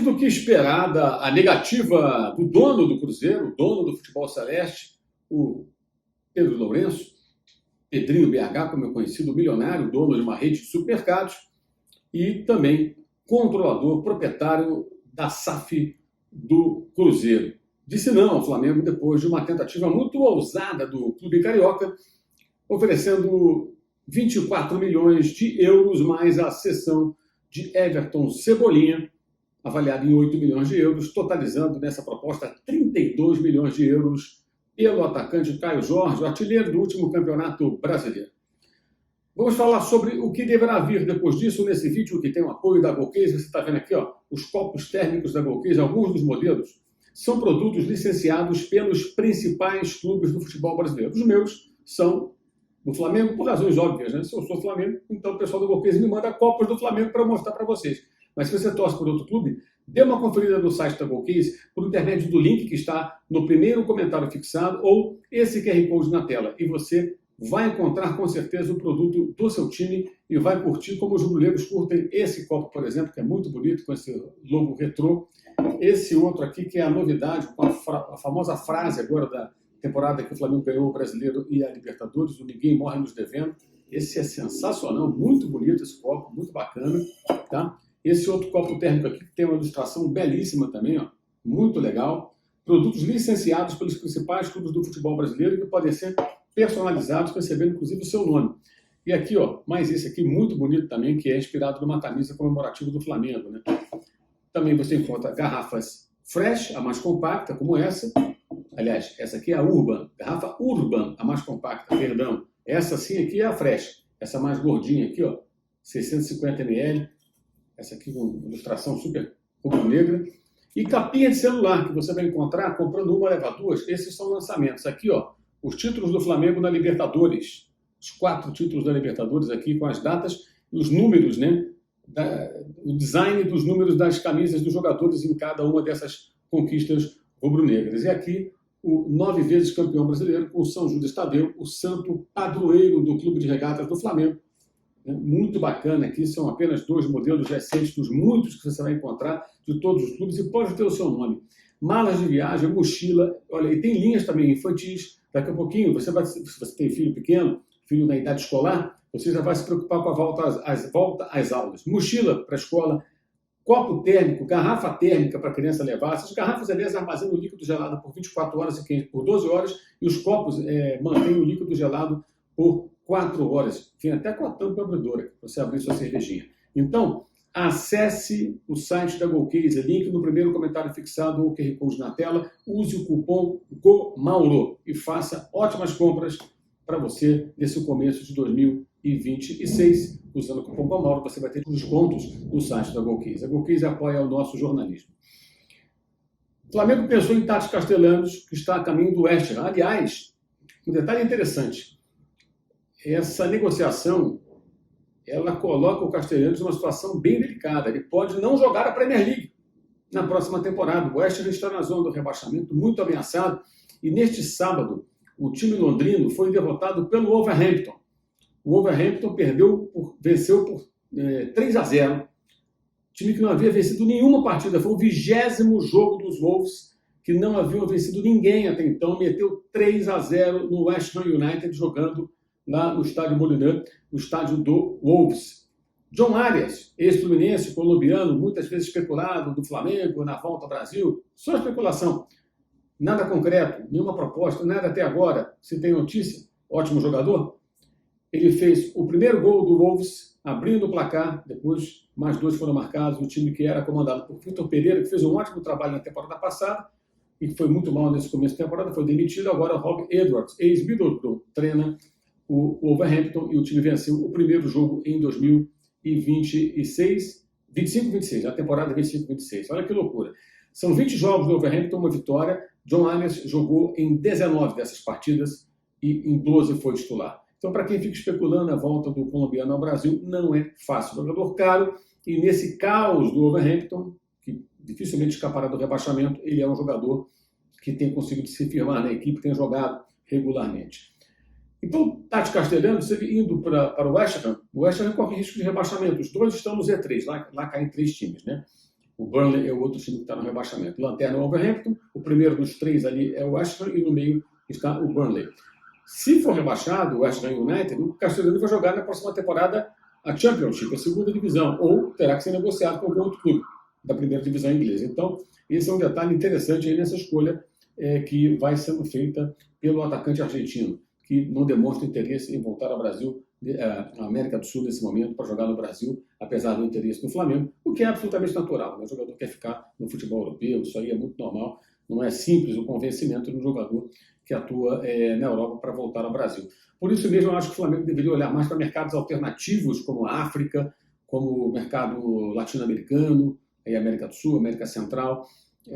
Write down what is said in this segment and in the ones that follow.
do que esperada a negativa do dono do Cruzeiro, o dono do futebol celeste, o Pedro Lourenço, Pedrinho BH, como é conhecido, milionário, dono de uma rede de supermercados e também controlador, proprietário da SAF do Cruzeiro. Disse não ao Flamengo depois de uma tentativa muito ousada do clube carioca, oferecendo 24 milhões de euros mais a cessão de Everton Cebolinha, avaliado em 8 milhões de euros, totalizando nessa proposta 32 milhões de euros pelo atacante Caio Jorge, o artilheiro do último campeonato brasileiro. Vamos falar sobre o que deverá vir depois disso nesse vídeo que tem o apoio da Golcase. Você está vendo aqui, ó, os copos térmicos da Golcase, alguns dos modelos são produtos licenciados pelos principais clubes do futebol brasileiro. Os meus são do Flamengo, por razões óbvias, né? Se eu sou Flamengo, então o pessoal da Golcase me manda copos do Flamengo para mostrar para vocês. Mas se você torce por outro clube, dê uma conferida no site da Golcase por intermédio do link que está no primeiro comentário fixado ou esse QR Code na tela. E você vai encontrar com certeza o produto do seu time e vai curtir como os rubro-negros curtem esse copo, por exemplo, que é muito bonito, com esse logo retrô. Esse outro aqui, que é a novidade, com a famosa frase agora da temporada que o Flamengo ganhou o Brasileiro e a Libertadores, o Ninguém Morre Nos Devendo. Esse é sensacional, muito bonito esse copo, muito bacana, tá? Esse outro copo térmico aqui, que tem uma ilustração belíssima também, ó, muito legal. Produtos licenciados pelos principais clubes do futebol brasileiro que podem ser personalizados, recebendo inclusive o seu nome. E aqui, ó, mais esse aqui, muito bonito também, que é inspirado numa camisa comemorativa do Flamengo, né? Também você encontra garrafas Fresh, a mais compacta, como essa. Aliás, essa aqui é a Urban, garrafa Urban, a mais compacta, perdão. Essa sim aqui é a Fresh, essa mais gordinha aqui, ó, 650 ml. Essa aqui com ilustração super rubro-negra. E capinha de celular, que você vai encontrar comprando uma, leva duas. Esses são lançamentos. Aqui, ó, os títulos do Flamengo na Libertadores. Os 4 títulos da Libertadores aqui, com as datas e os números, né? O design dos números das camisas dos jogadores em cada uma dessas conquistas rubro-negras. E aqui, o 9 vezes campeão brasileiro, com o São Judas Tadeu, o santo padroeiro do Clube de Regatas do Flamengo. Muito bacana aqui, são apenas 2 modelos recentes dos muitos que você vai encontrar de todos os clubes e pode ter o seu nome. Malas de viagem, mochila, olha, e tem linhas também infantis. Daqui a pouquinho, se você tem filho pequeno, filho na idade escolar, você já vai se preocupar com a volta às aulas. Mochila para a escola, copo térmico, garrafa térmica para a criança levar. Essas garrafas, aliás, armazenam o líquido gelado por 24 horas e quente por 12 horas e os copos mantêm o líquido gelado por 4 horas. Tem até com a tampa abridora, para você abrir sua cervejinha. Então, acesse o site da Golcase, link no primeiro comentário fixado ou QR Code na tela, use o cupom GOMAURO e faça ótimas compras para você nesse começo de 2026. Usando o cupom GOMAURO, você vai ter descontos no site da Golcase. A Golcase apoia o nosso jornalismo. O Flamengo pensou em Tati Castellanos, que está a caminho do West Ham. Aliás, um detalhe interessante. Essa negociação, ela coloca o Castellanos numa situação bem delicada. Ele pode não jogar a Premier League na próxima temporada. O West Ham está na zona do rebaixamento, muito ameaçado. E neste sábado, o time londrino foi derrotado pelo Wolverhampton. O Wolverhampton venceu por 3-0. Time que não havia vencido nenhuma partida. Foi o 20º jogo dos Wolves, que não haviam vencido ninguém até então. Meteu 3-0 no West Ham United, jogando lá no estádio Molineux, o estádio do Wolves. John Arias, ex-fluminense, colombiano, muitas vezes especulado do Flamengo na volta ao Brasil. Só especulação. Nada concreto, nenhuma proposta, nada até agora. Se tem notícia, ótimo jogador. Ele fez o primeiro gol do Wolves, abrindo o placar. Depois, mais 2 foram marcados. O time que era comandado por Vitor Pereira, que fez um ótimo trabalho na temporada passada e que foi muito mal nesse começo de temporada, foi demitido. Agora, Rob Edwards, ex-Middlesbrough, treina o Wolverhampton e o time venceu o primeiro jogo em 2026, 25-26, a temporada 25-26. Olha que loucura. São 20 jogos do Wolverhampton, uma vitória. John Arias jogou em 19 dessas partidas e em 12 foi titular. Então, para quem fica especulando a volta do colombiano ao Brasil, não é fácil. Jogador caro e nesse caos do Wolverhampton, que dificilmente escapará do rebaixamento, ele é um jogador que tem conseguido se firmar na equipe, tem jogado regularmente. Então, Tati Castellanos, indo para o West Ham corre risco de rebaixamento. Os dois estão no Z3, lá caem 3 times, né? O Burnley é o outro time que está no rebaixamento. Lanterna é o Wolverhampton, o primeiro dos três ali é o West Ham e no meio está o Burnley. Se for rebaixado, o West Ham United, o Castelhanos vai jogar na próxima temporada a Championship, a segunda divisão, ou terá que ser negociado com algum outro clube da primeira divisão inglesa. Então, esse é um detalhe interessante aí nessa escolha que vai sendo feita pelo atacante argentino, que não demonstra interesse em voltar ao Brasil, à América do Sul nesse momento, para jogar no Brasil, apesar do interesse no Flamengo, o que é absolutamente natural, né? O jogador quer ficar no futebol europeu, isso aí é muito normal, não é simples o convencimento de um jogador que atua na Europa para voltar ao Brasil. Por isso mesmo, eu acho que o Flamengo deveria olhar mais para mercados alternativos, como a África, como o mercado latino-americano, aí América do Sul, América Central,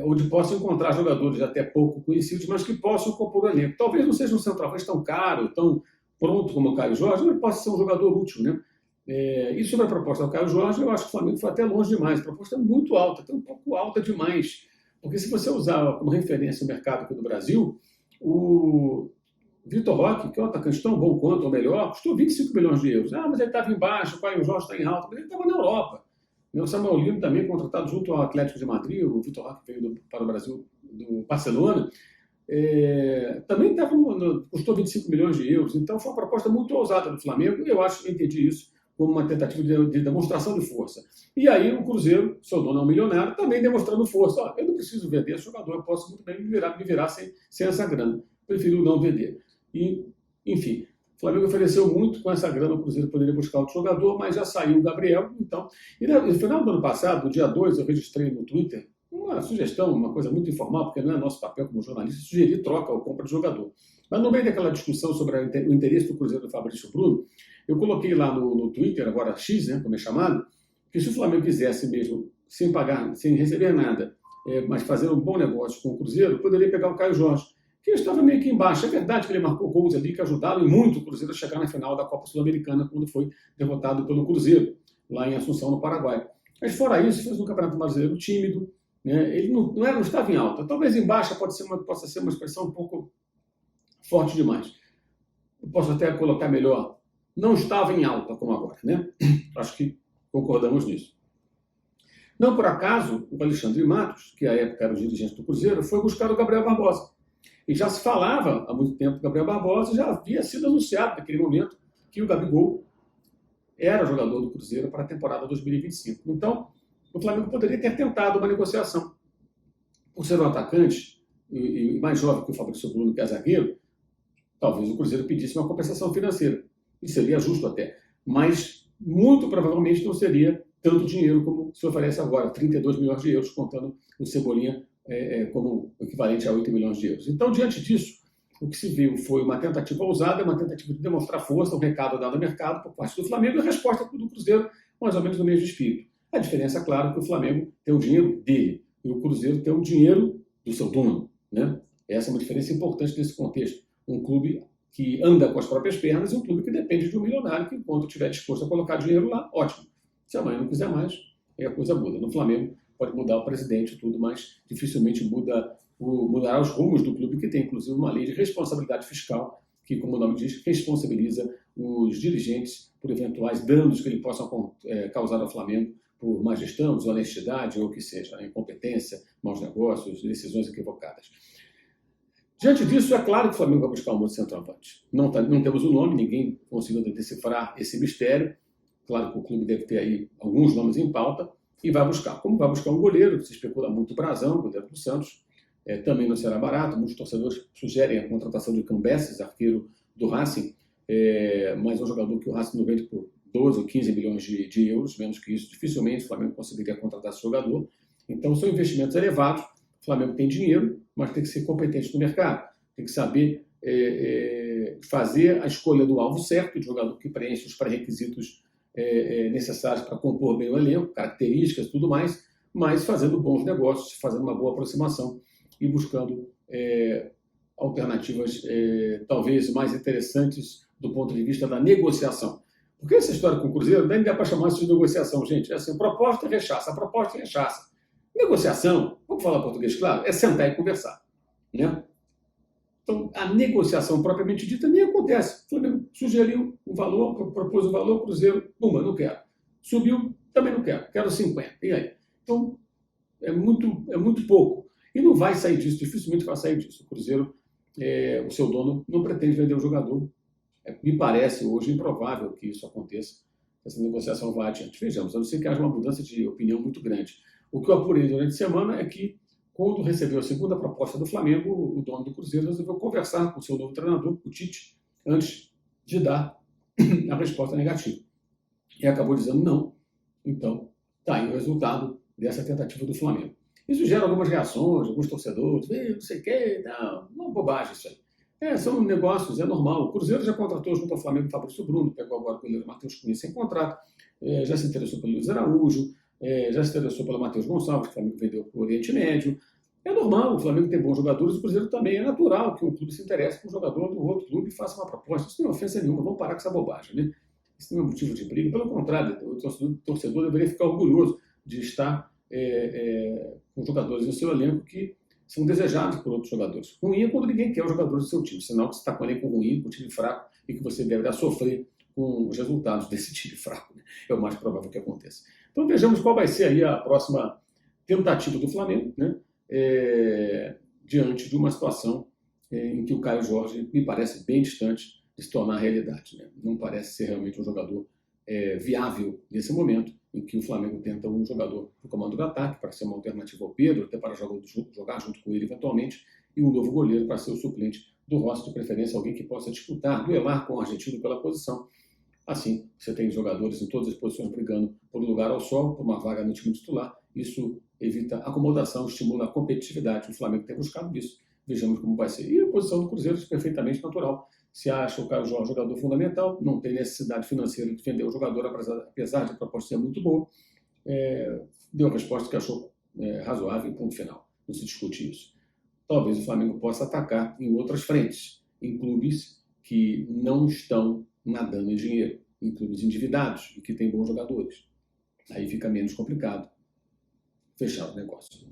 onde possam encontrar jogadores até pouco conhecidos, mas que possam compor o elenco. Talvez não seja um centroavante tão caro, tão pronto como o Caio Jorge, mas possa ser um jogador útil, né? E sobre a proposta do Caio Jorge, eu acho que o Flamengo foi até longe demais. A proposta é muito alta, até um pouco alta demais. Porque se você usar como referência o mercado aqui do Brasil, o Vitor Roque, que é um atacante tão bom quanto, ou melhor, custou 25 milhões de euros. Mas ele estava embaixo, o Caio Jorge está em alta, mas ele estava na Europa. O Samuel Lino também, contratado junto ao Atlético de Madrid, o Vitor Roque veio para o Brasil do Barcelona, também custou 25 milhões de euros. Então foi uma proposta muito ousada do Flamengo, e eu entendi isso como uma tentativa de demonstração de força. E aí o Cruzeiro, seu dono é um milionário, também demonstrando força. Eu não preciso vender esse jogador, eu posso muito bem me virar sem essa grana. Prefiro não vender. E, enfim, o Flamengo ofereceu muito, com essa grana o Cruzeiro poderia buscar outro jogador, mas já saiu o Gabriel. Então, e no final do ano passado, no dia 2, eu registrei no Twitter uma sugestão, uma coisa muito informal, porque não é nosso papel como jornalista, sugerir troca ou compra de jogador. Mas no meio daquela discussão sobre o interesse do Cruzeiro do Fabrício Bruno, eu coloquei lá no Twitter, agora X, né, como é chamado, que se o Flamengo quisesse mesmo, sem pagar, sem receber nada, mas fazer um bom negócio com o Cruzeiro, poderia pegar o Caio Jorge, que estava meio que embaixo. É verdade que ele marcou gols ali que ajudaram muito o Cruzeiro a chegar na final da Copa Sul-Americana, quando foi derrotado pelo Cruzeiro, lá em Assunção, no Paraguai. Mas fora isso, fez um campeonato brasileiro tímido, né? Ele não estava em alta. Talvez em baixa possa ser uma expressão um pouco forte demais. Eu posso até colocar melhor, não estava em alta como agora, né? Acho que concordamos nisso. Não por acaso, o Alexandre Matos, que à época era o dirigente do Cruzeiro, foi buscar o Gabriel Barbosa. E já se falava há muito tempo que o Gabriel Barbosa já havia sido anunciado naquele momento que o Gabigol era jogador do Cruzeiro para a temporada 2025. Então, o Flamengo poderia ter tentado uma negociação. Por ser um atacante e mais jovem que o Fabrício Bruno, que é zagueiro, talvez o Cruzeiro pedisse uma compensação financeira. E seria justo até. Mas, muito provavelmente, não seria tanto dinheiro como se oferece agora, 32 milhões de euros, contando o Cebolinha como equivalente a 8 milhões de euros. Então, diante disso, o que se viu foi uma tentativa ousada, uma tentativa de demonstrar força, um recado dado ao mercado por parte do Flamengo e a resposta do Cruzeiro, mais ou menos no mesmo espírito. A diferença, claro, é que o Flamengo tem o dinheiro dele e o Cruzeiro tem o dinheiro do seu dono, né? Essa é uma diferença importante nesse contexto. Um clube que anda com as próprias pernas e um clube que depende de um milionário que, enquanto estiver disposto a colocar dinheiro lá, ótimo. Se amanhã não quiser mais, aí a coisa muda. No Flamengo pode mudar o presidente e tudo, mas dificilmente mudará os rumos do clube, que tem, inclusive, uma lei de responsabilidade fiscal que, como o nome diz, responsabiliza os dirigentes por eventuais danos que ele possa causar ao Flamengo por má gestão, desonestidade ou o que seja, incompetência, maus negócios, decisões equivocadas. Diante disso, é claro que o Flamengo vai buscar um outro centroavante. Não temos o nome, ninguém conseguiu decifrar esse mistério. Claro que o clube deve ter aí alguns nomes em pauta e vai buscar. Como vai buscar um goleiro, se especula muito o Brazão, goleiro do Santos, também não será barato. Muitos torcedores sugerem a contratação de Cambeses, arqueiro do Racing, mas é um jogador que o Racing não vende por 12 ou 15 milhões de euros, menos que isso. Dificilmente o Flamengo conseguiria contratar esse jogador. Então, são investimentos elevados. O Flamengo tem dinheiro, mas tem que ser competente no mercado. Tem que saber fazer a escolha do alvo certo, de jogador que preenche os pré-requisitos necessários para compor bem o elenco, características e tudo mais, mas fazendo bons negócios, fazendo uma boa aproximação e buscando alternativas talvez mais interessantes do ponto de vista da negociação. Porque essa história com o Cruzeiro nem dá para chamar isso de negociação, gente. É assim, proposta e rechaça, a proposta e rechaça. Negociação, vamos falar português claro, é sentar e conversar, né? Então, a negociação propriamente dita nem acontece. O Flamengo sugeriu um valor, propôs um valor, o Cruzeiro, não quero. Subiu, também não quero, quero 50. E aí? Então, é muito pouco. E não vai sair disso, dificilmente vai sair disso. O Cruzeiro, o seu dono, não pretende vender o jogador. Me parece hoje improvável que isso aconteça, que essa negociação vá adiante. Vejamos, a não ser que haja uma mudança de opinião muito grande. O que eu apurei durante a semana é que, quando recebeu a segunda proposta do Flamengo, o dono do Cruzeiro resolveu conversar com o seu novo treinador, o Tite, antes de dar a resposta negativa. E acabou dizendo não. Então, está aí o resultado dessa tentativa do Flamengo. Isso gera algumas reações, alguns torcedores, não sei o quê, não, uma bobagem isso aí. São negócios, é normal. O Cruzeiro já contratou junto ao Flamengo o Fabrício Bruno, pegou agora o goleiro Matheus Cunha sem contrato, já se interessou pelo Luiz Araújo, já se interessou pelo Matheus Gonçalves, que o Flamengo vendeu para o Oriente Médio. É normal, o Flamengo tem bons jogadores, o Cruzeiro também. É natural que um clube se interesse por um jogador do outro clube e faça uma proposta. Isso não é ofensa nenhuma, vamos parar com essa bobagem, né? Isso não é motivo de briga. Pelo contrário, o torcedor deveria ficar orgulhoso de estar com jogadores no seu elenco que são desejados por outros jogadores. Ruim é quando ninguém quer os jogadores do seu time, senão que você está com um elenco ruim, com um time fraco, e que você deverá sofrer com os resultados desse time fraco. Né? É o mais provável que aconteça. Então vejamos qual vai ser aí a próxima tentativa do Flamengo, né? Diante de uma situação em que o Caio Jorge me parece bem distante de se tornar realidade. Né? Não parece ser realmente um jogador viável nesse momento, em que o Flamengo tenta um jogador no comando do ataque para ser uma alternativa ao Pedro, até para jogar junto com ele eventualmente, e um novo goleiro para ser o suplente do Rossi, de preferência alguém que possa disputar, duelar com o argentino pela posição. Assim, você tem jogadores em todas as posições brigando por um lugar ao sol, por uma vaga no time titular. Isso evita acomodação, estimula a competitividade. O Flamengo tem buscado isso. Vejamos como vai ser. E a posição do Cruzeiro é perfeitamente natural. Se acha o Caio Jorge jogador fundamental, não tem necessidade financeira de vender o jogador, apesar de a proposta ser muito boa, deu a resposta que achou razoável, ponto final. Não se discute isso. Talvez o Flamengo possa atacar em outras frentes, em clubes que não estão nadando em dinheiro, em clubes endividados e que têm bons jogadores. Aí fica menos complicado fechar o negócio.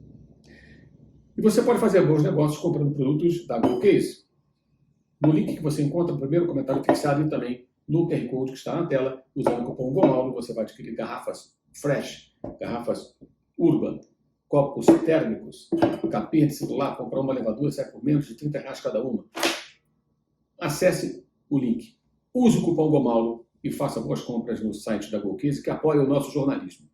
E você pode fazer bons negócios comprando produtos da GoCase. No link que você encontra no primeiro comentário fixado e também no QR Code que está na tela, usando o cupom GOMAULO, você vai adquirir garrafas Fresh, garrafas Urban, copos térmicos, capinha de celular, comprar uma levadura, sai por menos de R$30 cada uma. Acesse o link, use o cupom GOMAULO e faça boas compras no site da GoCase, que apoia o nosso jornalismo.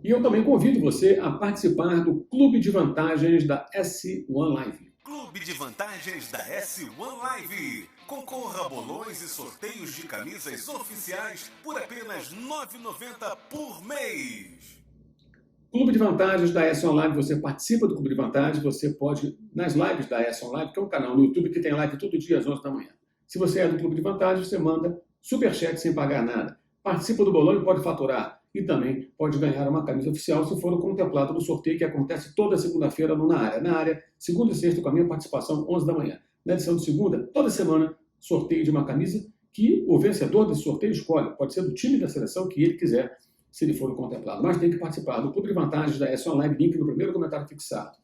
E eu também convido você a participar do Clube de Vantagens da S1 Live. Clube de Vantagens da S1 Live. Concorra a bolões e sorteios de camisas oficiais por apenas R$ 9,90 por mês. Clube de Vantagens da S1 Live, você participa do Clube de Vantagens, você pode, nas lives da S1 Live, que é um canal no YouTube que tem live todo dia às 11 da manhã. Se você é do Clube de Vantagens, você manda superchat sem pagar nada. Participa do bolão e pode faturar. E também pode ganhar uma camisa oficial se for contemplado no sorteio que acontece toda segunda-feira Na Área. Na Área, segunda e sexta, com a minha participação, 11 da manhã. Na edição de segunda, toda semana, sorteio de uma camisa que o vencedor desse sorteio escolhe. Pode ser do time da seleção que ele quiser, se ele for contemplado. Mas tem que participar do Clube de Vantagens da S1 Live, link no primeiro comentário fixado.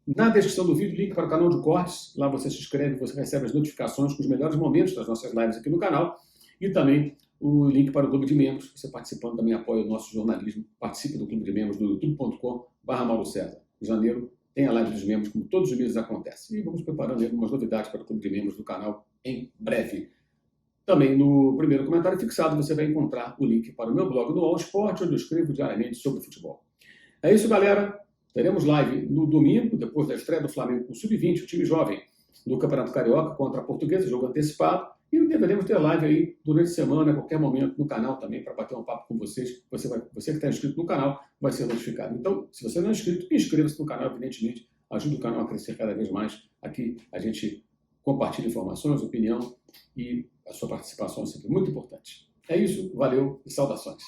Na descrição do vídeo, link para o canal de cortes. Lá você se inscreve, você recebe as notificações com os melhores momentos das nossas lives aqui no canal. E também o link para o Clube de Membros. Você participando também apoia o nosso jornalismo. Participe do Clube de Membros no youtube.com/Mauro César. Em janeiro tem a live dos membros, como todos os meses acontece. E vamos preparando algumas novidades para o Clube de Membros do canal em breve. Também no primeiro comentário fixado você vai encontrar o link para o meu blog do All Sport, onde eu escrevo diariamente sobre futebol. É isso, galera. Teremos live no domingo, depois da estreia do Flamengo com o Sub-20, o time jovem, no Campeonato Carioca contra a Portuguesa, jogo antecipado. E deveremos ter live aí durante a semana, a qualquer momento, no canal também, para bater um papo com vocês. Você que está inscrito no canal vai ser notificado. Então, se você não é inscrito, inscreva-se no canal, evidentemente. Ajuda o canal a crescer cada vez mais. Aqui a gente compartilha informações, opinião e a sua participação é sempre muito importante. É isso, valeu e saudações.